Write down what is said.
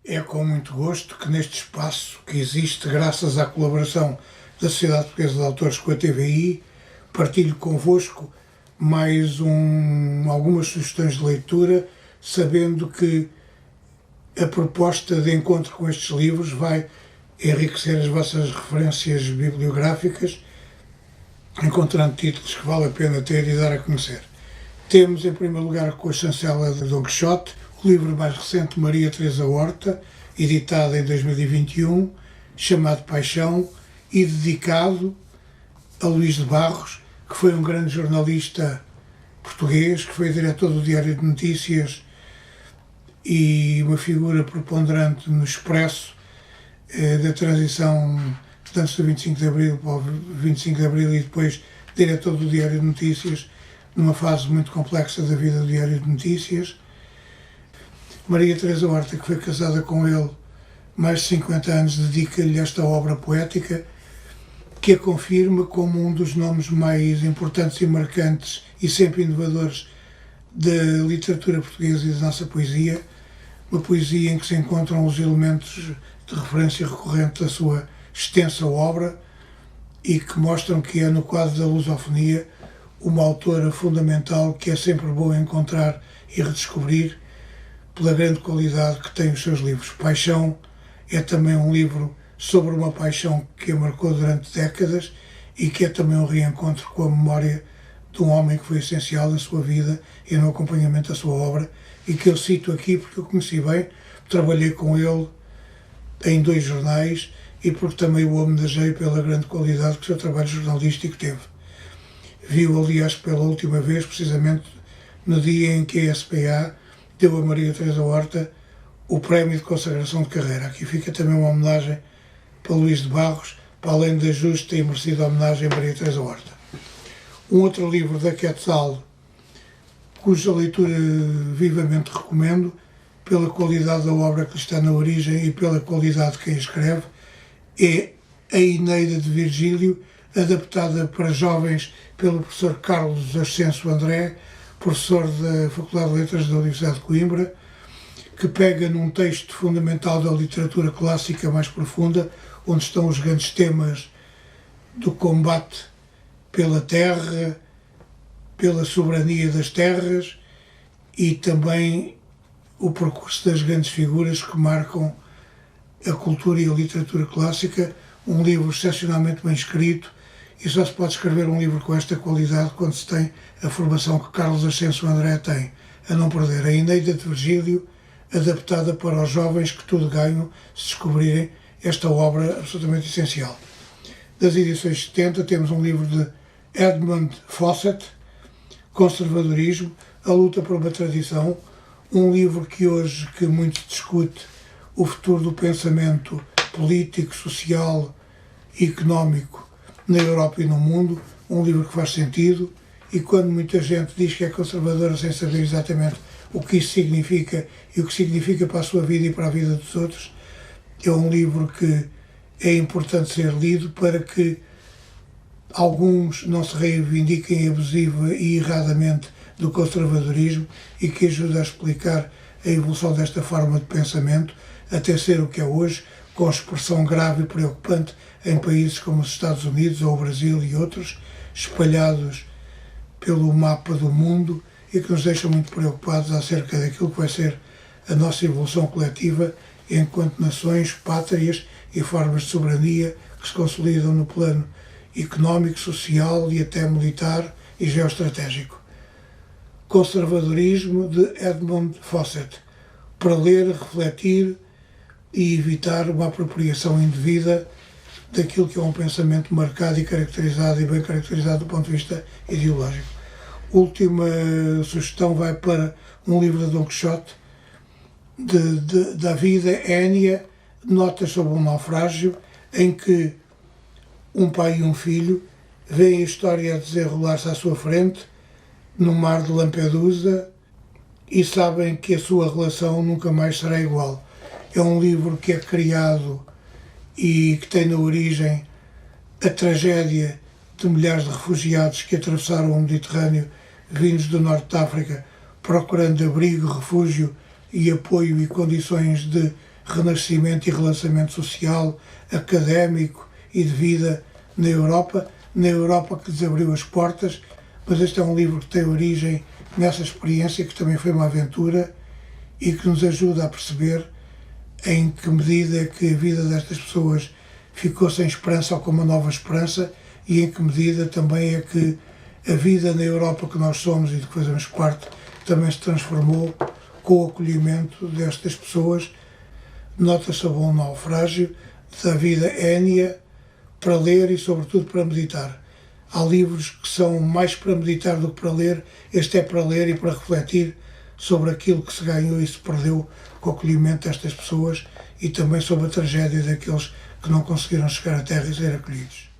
É com muito gosto que neste espaço, que existe graças à colaboração da Sociedade Portuguesa de Autores com a TVI, partilho convosco algumas sugestões de leitura, sabendo que a proposta de encontro com estes livros vai enriquecer as vossas referências bibliográficas, encontrando títulos que vale a pena ter e dar a conhecer. Temos, em primeiro lugar, com a chancela de Dom Quixote, o livro mais recente de Maria Teresa Horta, editado em 2021, chamado Paixão, e dedicado a Luís de Barros, que foi um grande jornalista português, que foi diretor do Diário de Notícias e uma figura preponderante no Expresso da transição antes do 25 de Abril para o 25 de Abril e depois diretor do Diário de Notícias, numa fase muito complexa da vida do Diário de Notícias. Maria Teresa Horta, que foi casada com ele mais de 50 anos, dedica-lhe esta obra poética que a confirma como um dos nomes mais importantes e marcantes e sempre inovadores da literatura portuguesa e da nossa poesia, uma poesia em que se encontram os elementos de referência recorrente da sua extensa obra e que mostram que é, no quadro da lusofonia, uma autora fundamental que é sempre bom encontrar e redescobrir pela grande qualidade que têm os seus livros. Paixão é também um livro sobre uma paixão que a marcou durante décadas e que é também um reencontro com a memória de um homem que foi essencial na sua vida e no acompanhamento da sua obra e que eu cito aqui porque eu conheci bem, trabalhei com ele em 2 jornais e porque também o homenageei pela grande qualidade que o seu trabalho jornalístico teve. Viu, aliás, pela última vez, precisamente no dia em que a SPA deu a Maria Teresa Horta o prémio de consagração de carreira. Aqui fica também uma homenagem para Luís de Barros, para além da justa e merecida homenagem a Maria Teresa Horta. Um outro livro da Quetzal, cuja leitura vivamente recomendo, pela qualidade da obra que lhe está na origem e pela qualidade de quem escreve, é A Eneida de Virgílio, adaptada para jovens pelo professor Carlos Ascenso André, professor da Faculdade de Letras da Universidade de Coimbra, que pega num texto fundamental da literatura clássica mais profunda, onde estão os grandes temas do combate pela terra, pela soberania das terras e também o percurso das grandes figuras que marcam a cultura e a literatura clássica. Um livro excepcionalmente bem escrito, e só se pode escrever um livro com esta qualidade quando se tem a formação que Carlos Ascenso André tem. A não perder, A Eneida de Virgílio, adaptada para os jovens que tudo ganham se descobrirem esta obra absolutamente essencial. Das edições 70 temos um livro de Edmund Fawcett, Conservadorismo, a luta por uma tradição, um livro que hoje que muito se discute o futuro do pensamento político, social e económico na Europa e no mundo, um livro que faz sentido, e quando muita gente diz que é conservadora sem saber exatamente o que isso significa e o que significa para a sua vida e para a vida dos outros, é um livro que é importante ser lido para que alguns não se reivindiquem abusiva e erradamente do conservadorismo e que ajude a explicar a evolução desta forma de pensamento até ser o que é hoje, com expressão grave e preocupante em países como os Estados Unidos ou o Brasil e outros, espalhados pelo mapa do mundo e que nos deixam muito preocupados acerca daquilo que vai ser a nossa evolução coletiva enquanto nações, pátrias e formas de soberania que se consolidam no plano económico, social e até militar e geoestratégico. Conservadorismo, de Edmund Fawcett, para ler, refletir e evitar uma apropriação indevida daquilo que é um pensamento marcado e caracterizado e bem caracterizado do ponto de vista ideológico. Última sugestão vai para um livro de Dom Quixote, de David Enya, Notas sobre um Naufrágio, em que um pai e um filho veem a história a desenrolar-se à sua frente, no mar de Lampedusa, e sabem que a sua relação nunca mais será igual. É um livro que é criado e que tem na origem a tragédia de milhares de refugiados que atravessaram o Mediterrâneo vindos do norte de África procurando abrigo, refúgio e apoio e condições de renascimento e relançamento social, académico e de vida na Europa que desabriu as portas, mas este é um livro que tem origem nessa experiência, que também foi uma aventura e que nos ajuda a perceber em que medida é que a vida destas pessoas ficou sem esperança ou com uma nova esperança e em que medida também é que a vida na Europa que nós somos e de que fazemos parte também se transformou com o acolhimento destas pessoas. Nota-se a bom naufrágio da vida énea para ler e sobretudo para meditar. Há livros que são mais para meditar do que para ler, este é para ler e para refletir sobre aquilo que se ganhou e se perdeu com o acolhimento destas pessoas e também sobre a tragédia daqueles que não conseguiram chegar à terra e ser acolhidos.